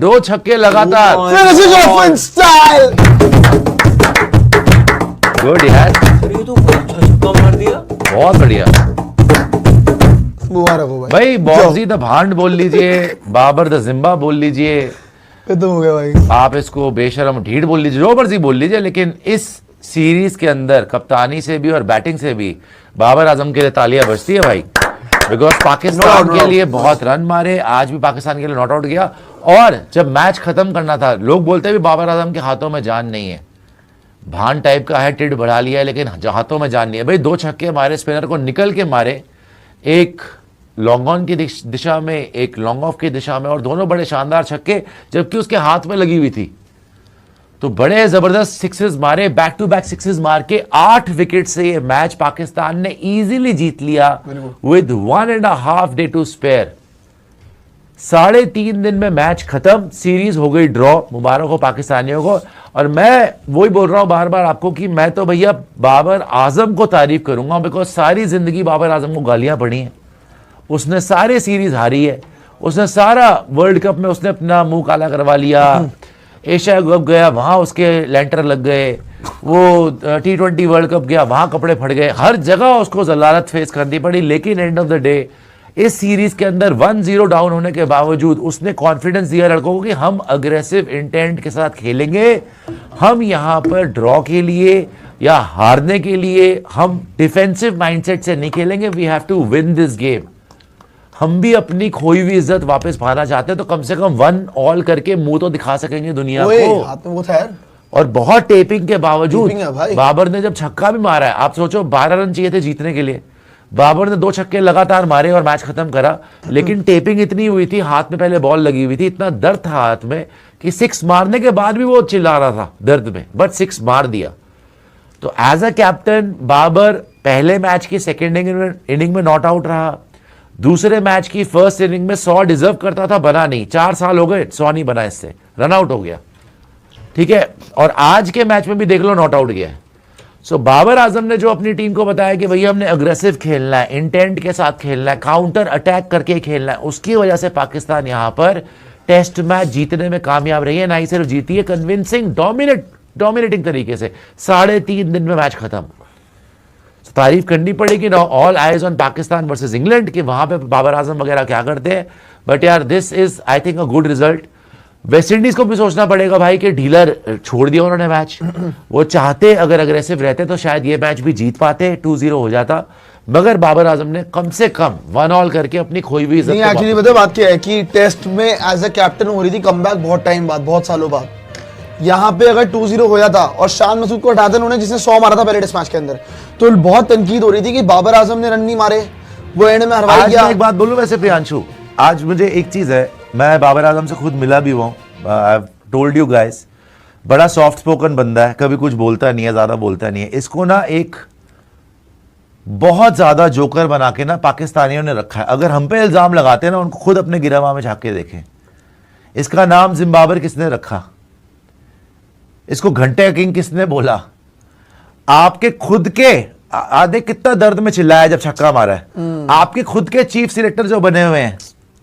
2 छक्के लगातार। गुड यार, ये तो बहुत अच्छा छक्का मार दिया, बहुत बढ़िया मुबारक हो भाई। बॉक्सी द भांड बोल लीजिए, बाबर द जिम्बा बोल लीजिए, खत्म हो गया भाई। आप इसको बेशरम ढीठ बोल लीजिए, जो मर्जी बोल लीजिए, लेकिन इस सीरीज के अंदर कप्तानी से भी और बैटिंग से भी बाबर आजम के लिए तालियां बजती है भाई। बिकॉज पाकिस्तान के लिए बहुत रन मारे, आज भी पाकिस्तान के लिए नॉट आउट गया। और जब मैच खत्म करना था, लोग बोलते भी बाबर आजम के हाथों में जान नहीं है, भान टाइप का है, टिड बढ़ा लिया है, लेकिन हाथों में जान नहीं है भाई। 2 छक्के मारे, स्पिनर को निकल के मारे, एक लॉन्ग ऑन की दिशा में, एक लॉन्ग ऑफ की दिशा में, और दोनों बड़े शानदार छक्के, जबकि उसके हाथ में लगी हुई थी। तो बड़े जबरदस्त सिक्सेस मारे, बैक टू बैक सिक्सेस मार के 8 विकेट से ये मैच पाकिस्तान ने इजीली जीत लिया विद 1.5 डे टू स्पेयर। 3.5 दिन में मैच खत्म, सीरीज हो गई ड्रॉ। मुबारक हो पाकिस्तानियों को। और मैं वही बोल रहा हूं बार बार आपको कि मैं तो भैया बाबर आजम को तारीफ करूंगा, बिकॉज सारी जिंदगी बाबर आजम को गालियां पड़ी हैं। उसने सारे सीरीज हारी है, उसने सारा वर्ल्ड कप में उसने अपना मुंह काला करवा लिया। एशिया कप गया, वहां उसके लेंटर लग गए, वो T20 वर्ल्ड कप गया, वहां कपड़े फट गए, हर जगह उसको जलालत फेस करनी पड़ी। लेकिन एंड ऑफ द डे इस सीरीज के अंदर 1-0 डाउन होने के बावजूद उसने कॉन्फिडेंस दिया लड़कों को कि हम अग्रेसिव इंटेंट के साथ खेलेंगे, हम यहां पर ड्रॉ के लिए या हारने के लिए हम डिफेंसिव माइंडसेट से नहीं खेलेंगे, we have to win this game. हम भी अपनी खोई हुई इज्जत वापस पाना चाहते हैं, तो कम से कम 1 ऑल करके मुंह तो दिखा सकेंगे दुनिया को। हाथ में वो था यार। और बहुत टेपिंग के बावजूद भाई। बाबर ने जब छक्का भी मारा है, आप सोचो 12 रन चाहिए थे जीतने के लिए, बाबर ने 2 छक्के लगातार मारे और मैच खत्म करा। लेकिन टेपिंग इतनी हुई थी, हाथ में पहले बॉल लगी हुई थी, इतना दर्द था हाथ में कि 6 मारने के बाद भी वो चिल्ला रहा था दर्द में, बट 6 मार दिया। तो एज अ कैप्टन बाबर पहले मैच की सेकेंड इनिंग में नॉट आउट रहा, दूसरे मैच की फर्स्ट इनिंग में 100 डिजर्व करता था, बना नहीं। 4 साल हो गए 100 नहीं बना, इससे रन आउट हो गया, ठीक है। और आज के मैच में भी देख लो नॉट आउट गया है। सो बाबर आजम ने जो अपनी टीम को बताया कि भैया हमने अग्रेसिव खेलना है, इंटेंट के साथ खेलना है, काउंटर अटैक करके खेलना है, उसकी वजह से पाकिस्तान यहां पर टेस्ट मैच जीतने में कामयाब रही है। ना ही सिर्फ जीती है, कन्विंसिंग डोमिनेटिंग तरीके से। 3.5 दिन में मैच खत्म। तारीफ करनी पड़ेगी ना, all eyes on Pakistan versus England, कि वहां पे बाबर आजम वगैरह क्या करते हैं। बट यार this is I think a good result. West Indies को भी सोचना पड़ेगा भाई कि डीलर छोड़ दिया उन्होंने मैच। वो चाहते अगर अग्रेसिव रहते तो शायद ये मैच भी जीत पाते, 2-0 हो जाता, मगर बाबर आजम ने कम से कम 1 ऑल करके अपनी खोई हुई इज्जत। एक्चुअली पता बात क्या है कि टेस्ट में एज अ कैप्टन हो रही थी कमबैक बहुत टाइम बाद, बहुत सालों बाद। यहाँ पे अगर 2-0 हो जाता और शान मसूद को हटा दें उन्होंने, जिसने 100 मारा था पहले टेस्ट मैच के अंदर, तो बहुत तनकीद हो रही थी कि बाबर आजम ने रन नहीं मारे, वो एंड में हरवाई गया। एक बात बोलूं वैसे प्रियांशु, आज मुझे एक चीज है, मैं बाबर आजम से खुद मिला भी हुआ, I have told you guys, बड़ा सॉफ्ट स्पोकन बंदा है, कभी कुछ बोलता नहीं है, ज्यादा बोलता नहीं है। इसको ना एक बहुत ज्यादा जोकर बना के ना पाकिस्तानियों ने रखा है। अगर हम पे इल्जाम लगाते हैं ना, उनको खुद अपने गिरवा में झांक के देखें। इसका नाम जिम्बाबर किसने रखा, इसको घंटे किंग किसने बोला, आपके खुद के आधे कितना दर्द में चिल्लाया जब छक्का मारा है। आपके खुद के चीफ सिलेक्टर जो बने हुए हैं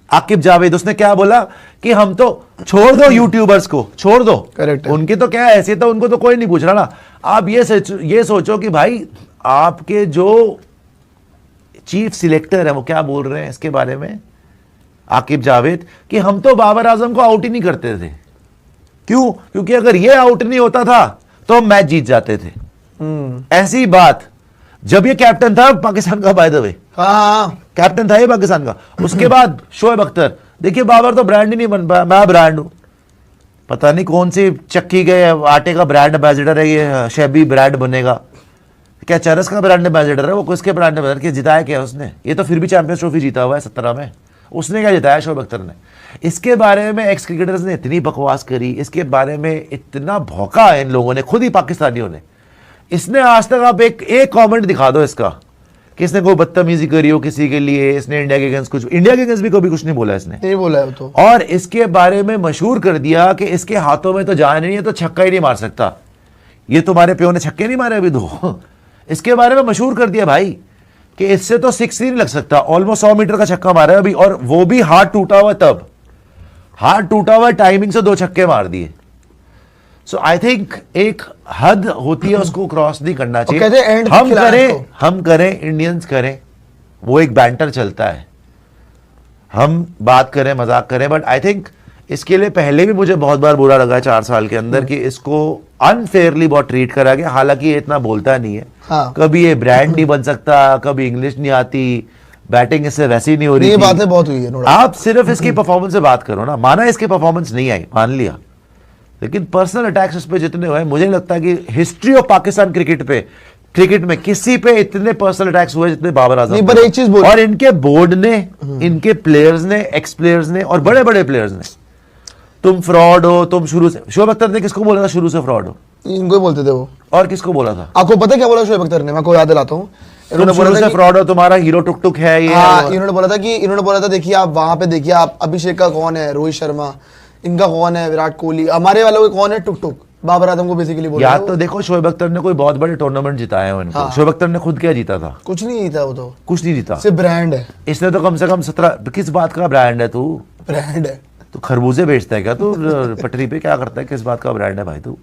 आकिब जावेद, उसने क्या बोला कि हम तो छोड़ दो यूट्यूबर्स को, छोड़ दो, करेक्ट है। उनकी तो क्या हैसियत है, उनको तो कोई नहीं पूछ रहा ना। आप ये सोचो कि भाई आपके जो चीफ सिलेक्टर है वो क्या बोल रहे हैं इसके बारे में, आकिब जावेद, कि हम तो बाबर आजम को आउट ही नहीं करते थे। क्यों? क्योंकि अगर ये आउट नहीं होता था तो हम मैच जीत जाते थे। ऐसी बात जब ये कैप्टन था पाकिस्तान का, बाय द वे कैप्टन था ये पाकिस्तान का। उसके बाद शोएब अख्तर, देखिए बाबर तो ब्रांड ही नहीं बन पाया, मैं ब्रांड हूं, पता नहीं कौन सी चक्की गए आटे का ब्रांड एम्बेसडर है ये, शैबी ब्रांड बनेगा क्या, चरस का ब्रांड एम्बेसडर है वो, किसके ब्रांड एम्बेसडर, जिताया क्या उसने? ये तो फिर भी चैंपियंस ट्रॉफी जीता हुआ है 17 में, उसने क्या जिताया शोएब अख्तर ने? इसके बारे में एक्स क्रिकेटर्स ने इतनी बकवास करी, इसके बारे में इतना भौंका है इन लोगों ने, खुद ही पाकिस्तानियों ने। इसने आज तक आप एक कमेंट दिखा दो इसका कि इसने कोई बदतमीजी करी हो किसी के लिए, इसने इंडिया के अगेंस्ट कुछ, इंडिया के अगेंस्ट भी कभी कुछ नहीं बोला इसने, नहीं बोला है तो। और इसके बारे में मशहूर कर दिया कि इसके हाथों में तो जान नहीं है तो छक्का ही नहीं मार सकता। ये तुम्हारे प्यो ने छक्के नहीं मारे अभी 2 इसके बारे में मशहूर कर दिया भाई कि इससे तो 6 ही नहीं लग सकता। ऑलमोस्ट 100 मीटर का छक्का मारा है अभी, और वो भी हाथ टूटा हुआ, तब हाथ टूटा हुआ, टाइमिंग से 2 छक्के मार दिए। सो आई थिंक एक हद होती है, उसको क्रॉस नहीं करना कहते हैं चाहिए। end तक खिलाया उसको। हम करें, इंडियंस करें, वो एक बैंटर चलता है, हम बात करें, मजाक करें, बट आई थिंक इसके लिए पहले भी मुझे बहुत बार बुरा लगा है 4 साल के अंदर कि इसको अनफेयरली बहुत ट्रीट करा गया। हालांकि ये इतना बोलता नहीं है, हाँ। कभी ये ब्रांड नहीं बन सकता, कभी इंग्लिश नहीं आती, बैटिंग इससे वैसी नहीं हो रही ये थी। बातें बहुत हुई है, no doubt। आप सिर्फ इसकी परफॉर्मेंस से बात करो ना, माना इसकी परफॉर्मेंस नहीं आई, मान लिया, लेकिन पर्सनल अटैक्स उस पे जितने हुए, मुझे नहीं लगता कि हिस्ट्री ऑफ पाकिस्तान क्रिकेट में किसी पे इतने पर्सनल अटैक्स हुए जितने बाबर आजम नहीं, पे। पर एक चीज बोल, और इनके बोर्ड ने, इनके प्लेयर्स ने, एक्स प्लेयर्स ने और बड़े बड़े प्लेयर्स ने, तुम फ्रॉड हो, तुम शुरू से, शोएब अख्तर ने किसको बोला था शुरू से फ्रॉड हो, इनको ही बोलते थे वो। और किसको बोला था? आपको पता है क्या बोला शोएब अख्तर ने? मैं आपको याद दिलाता हूँ। तुम शुरू से फ्रॉड हो, तुम्हारा हीरो टुक टुक है ये। हाँ, इन्होंने बोला था देखिए आप वहां पे देखिए, आप अभिषेक का कौन है, रोहित शर्मा, इनका कौन है, विराट कोहली, हमारे वालों को कौन है, टुक टुक, बाबर आजम को बेसिकली बोला। याद तो देखो, शोएब अख्तर ने कोई बहुत बड़े टूर्नामेंट जिताए हैं इनको। हाँ। शोएब अख्तर ने खुद क्या जीता था? कुछ नहीं जीता वो तो, कुछ नहीं जीता। सिर्फ ब्रांड है, इसने तो कम से कम 17, किस बात का ब्रांड है तू? ब्रांड है। तो खरबूजे बेचता है क्या तू? पटरी पे क्या करता है? किस बात का ब्रांड है भाई तू?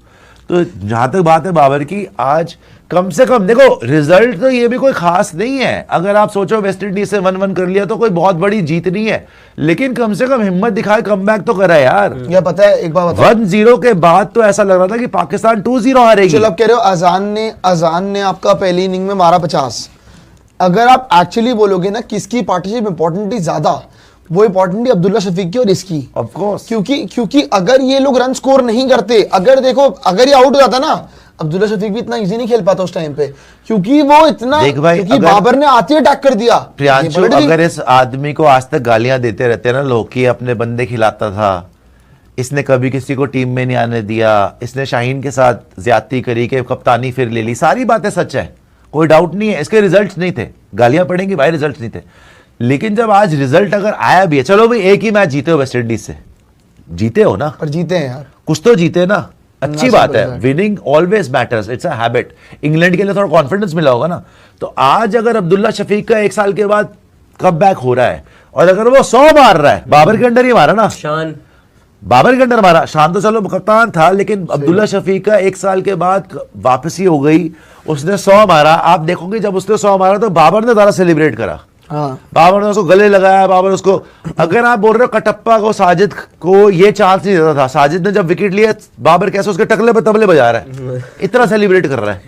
तो जहां तक बात है बाबर की, आज कम से कम देखो, रिजल्ट तो ये भी कोई खास नहीं है। अगर आप सोचो वेस्ट इंडीज से 1-1 कर लिया तो कोई बहुत बड़ी जीत नहीं है, लेकिन कम से कम हिम्मत दिखाए, कमबैक तो करा यार। या पता है एक बात बताओ, 1-0 के बाद तो ऐसा लग रहा था कि पाकिस्तान 2-0 हारेगी। चलो अब कह रहे हो अजान ने आपका पहली इनिंग में मारा 50। अगर आप एक्चुअली बोलोगे ना किसकी पार्टनरशिप इंपॉर्टेंट थी ज्यादा, वो इंपॉर्टेंट थी अब्दुल्ला शफीक की और इसकी। ऑफ कोर्स, क्योंकि अगर ये लोग रन स्कोर नहीं करते, अगर देखो अगर ये आउट हो जाता ना, अब्दुल्ला शफीक भी इतना इजी नहीं खेल पाता उस टाइम पे, क्योंकि वो इतना, देख भाई, क्योंकि अगर- बाबर ने आते ही अटैक कर दिया। प्रियांशु, ये पलट गई। अगर इस आदमी को आज तक गालियां देते रहते हैं ना लोग कि अपने बंदे खिलाता था, इसने कभी किसी को टीम में नहीं आने दिया, इसने शाहीन के साथ ज्यादती करी कि कप्तानी फिर ले ली, सारी बातें सच है, कोई डाउट नहीं है। इसके रिजल्ट्स नहीं थे, गालियां पड़ेंगी भाई, रिजल्ट्स नहीं थे। लेकिन जब आज रिजल्ट अगर आया भी है, चलो भाई एक ही मैच जीते हो वेस्ट इंडीज से, जीते हो ना, पर जीते हैं यार, कुछ तो जीते ना, अच्छी ना, बात सब है। result। Winning always matters, it's a habit. England के लिए थोड़ा कॉन्फिडेंस मिला होगा ना। तो आज अगर अब्दुल्ला शफीक का 1 साल के बाद कम बैक हो रहा है, और अगर वो 100 मार रहा है, बाबर के अंडर ही मारा ना, शान बाबर के अंडर मारा, शान तो चलो कप्तान था, लेकिन अब्दुल्ला शफीक का 1 साल के बाद वापसी हो गई, उसने 100 मारा। आप देखोगे जब उसने 100 मारा तो बाबर ने ज्यादा सेलिब्रेट करा, हाँ बाबर ने उसको गले लगाया, बाबर उसको, अगर आप बोल रहे हो कटप्पा को, साजिद को ये चांस नहीं देता था, साजिद ने जब विकेट लिया, बाबर कैसे उसके टकले पे तबले बजा रहा है, इतना सेलिब्रेट कर रहा है,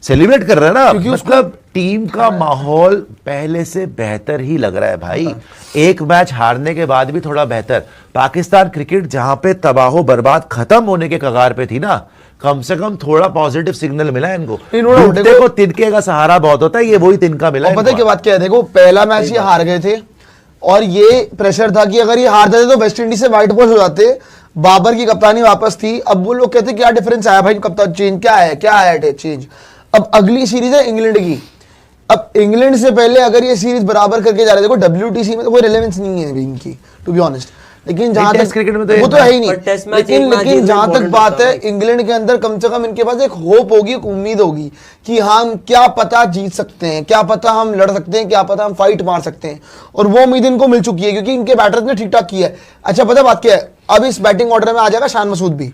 सेलिब्रेट कर रहा है ना, क्योंकि मतलब टीम का माहौल पहले से बेहतर ही लग रहा है भाई। एक मैच हारने के बाद भी थोड़ा बेहतर। पाकिस्तान क्रिकेट जहां पे तबाहो बर्बाद खत्म होने के कगार पे थी ना, कम से कम थोड़ा पॉजिटिव सिग्नल मिला है इनको। इन्होंने डूबते को तिनके का सहारा बहुत होता है, ये वही तिनका मिला है और पता है इनको। क्या बात क्या है, देखो पहला मैच ये हार गए थे, और ये प्रेशर था कि अगर ये हार जाते तो वेस्ट इंडीज से व्हाइट वॉश हो जाते, बाबर की कप्तानी वापस थी। अब वो लोग कहते क्या डिफरेंस आया भाई, कप्तान चेंज क्या है चेंज। अब अगली सीरीज है इंग्लैंड की, अब इंग्लैंड से पहले अगर ये सीरीज बराबर करके जा रहे, देखो WTC में तो कोई रिलेवेंस नहीं है अभी इनकी, टू बी ऑनेस्ट। लेकिन जहां टेस्ट तक क्रिकेट में तो वो एक तो है ही पर नहीं, टेस्ट मैच एक मैच लेकिन जीतना जहां तक important बात होता है, है। इंग्लैंड के अंदर कम से कम इनके पास एक होप होगी, एक उम्मीद होगी कि हम क्या पता जीत सकते हैं, क्या पता हम लड़ सकते हैं, क्या पता हम फाइट मार सकते हैं। और वो उम्मीद इनको मिल चुकी है, क्योंकि इनके बैटर्स ने ठीक ठाक किया है। अच्छा पता बात क्या है, अब इस बैटिंग ऑर्डर में आ जाएगा शान मसूद भी।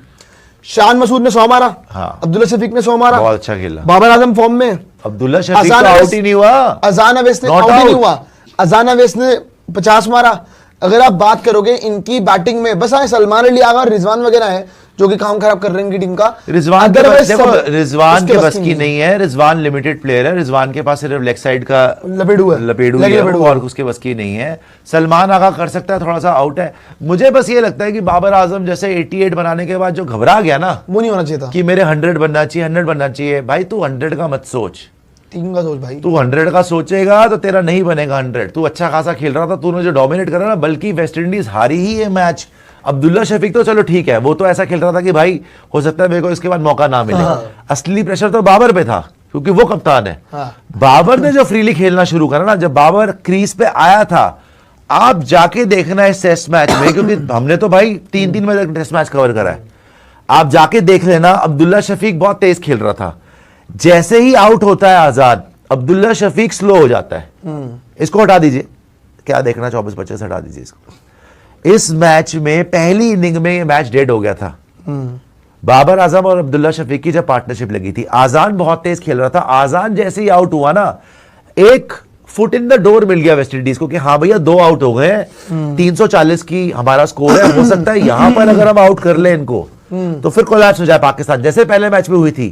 शान मसूद ने 100 मारा, हाँ। अब्दुल्ला शफीक ने 100 मारा, बहुत अच्छा खेला। बाबर आजम फॉर्म में, अब्दुल्ला शफीक अजान तो अवैस- आउट ही नहीं हुआ, अजान अवैस ने Not आउट ही नहीं out। हुआ, अजान अवैस ने 50 मारा। अगर आप बात करोगे इनकी बैटिंग में, बस हाँ सलमान अली आगा और रिजवान वगैरह है जो कि काम खराब कर रहे हैं इनकी टीम का। रिजवान के Otherwise बस, देखो सब रिजवान उसके के बस की नहीं है, रिजवान लिमिटेड प्लेयर है, रिजवान के पास सिर्फ लेग साइड का लपेडू है, लपेडू लेग ही है लपेडू वो, है। और उसके बस की नहीं है। सलमान आगा कर सकता है, थोड़ा सा आउट है। मुझे बस ये लगता है कि बाबर आजम जैसे 88 बनाने के बाद जो घबरा गया ना वो नहीं होना चाहिए था, कि मेरे 100 बनना चाहिए, 100 बनना चाहिए, भाई तू 100 का मत सोच। टीम का सोच भाई। तू 100 का सोचेगा तो तेरा नहीं बनेगा 100। तू अच्छा खासा खेल रहा था, तूने जो डोमिनेट करा ना, बल्कि वेस्ट इंडीज हारी ही ये मैच। अब्दुल्ला शफीक तो चलो ठीक है, वो तो ऐसा खेल रहा था कि भाई हो सकता है मेरे को इसके बाद मौका ना मिले। असली प्रेशर तो बाबर पे था, क्योंकि वो कप्तान है। हाँ। बाबर ने जो फ्रीली खेलना शुरू करा ना, जब बाबर क्रीज पे आया था, आप जाके देखना है इस टेस्ट मैच में, क्योंकि हमने तो भाई 3-3 मैच टेस्ट मैच कवर करा है, आप जाके देख लेना। अब्दुल्ला शफीक बहुत तेज खेल रहा था, जैसे ही आउट होता है आजाद, अब्दुल्ला शफीक स्लो हो जाता है। इसको हटा दीजिए, क्या देखना 24-25 हटा दीजिए इसको। इस मैच में पहली इनिंग में ये मैच डेड हो गया था। बाबर आजम और अब्दुल्ला शफीक की जब पार्टनरशिप लगी थी, आजान बहुत तेज खेल रहा था। आजान जैसे ही आउट हुआ ना, एक फुट इन द डोर मिल गया वेस्ट इंडीज को कि हाँ भैया 2 आउट हो गए हैं, 340 की हमारा स्कोर है, हो सकता है यहां पर अगर हम आउट कर ले इनको तो फिर कोलैप्स हो जाए पाकिस्तान, जैसे पहले मैच में हुई थी।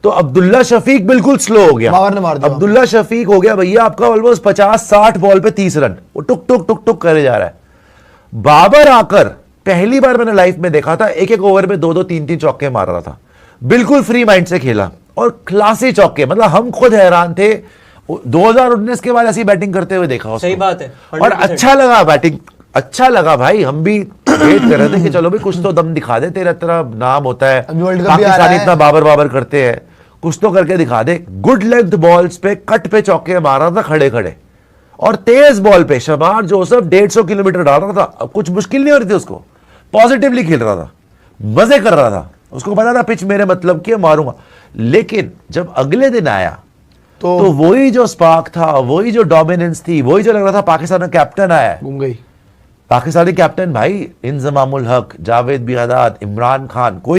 तो अब्दुल्ला शफीक बिल्कुल स्लो हो गया, बाबर ने मार दिया। अब्दुल्ला शफीक हो गया भैया आपका ऑलमोस्ट 50-60 बॉल पे 30 रन, वो टुक टुक टुक टुक करे जा रहा है। बाबर आकर पहली बार मैंने लाइफ में देखा था, एक एक ओवर में 2-2 3-3 चौके मार रहा था, बिल्कुल फ्री माइंड से खेला और क्लासी चौके, मतलब हम खुद हैरान थे 2019 के बाद ऐसी बैटिंग करते हुए देखा उसको। सही बात है, और 100%। अच्छा लगा बैटिंग, अच्छा लगा भाई, हम भी वेट कर रहे थे कि चलो भाई कुछ तो दम दिखा दे, तेरा तेरा नाम होता है, अभी वर्ल्ड कप भी आ रहा पाकिस्तानी है। इतना बाबर बाबर करते हैं, कुछ तो करके दिखा दे। गुड लेंथ बॉल्स पे कट पे चौके मार रहा था खड़े खड़े, और तेज बॉल पे शमार जोसेफ 150 किलोमीटर डाल रहा था। अब कुछ मुश्किल नहीं हो रही थी उसको, पॉजिटिवली खेल रहा था, मजे कर रहा था, उसको पता था पिच मेरे मतलब की मारूंगा। लेकिन जब अगले दिन आया तो वही जो स्पार्क था, वही जो डोमिनेंस थी, वही जो लग रहा था पाकिस्तान का कैप्टन आया है, घूम गई। पाकिस्तानी कैप्टन भाई इंजमामुल हक, जावेद बियादात, इमरान खान, कोई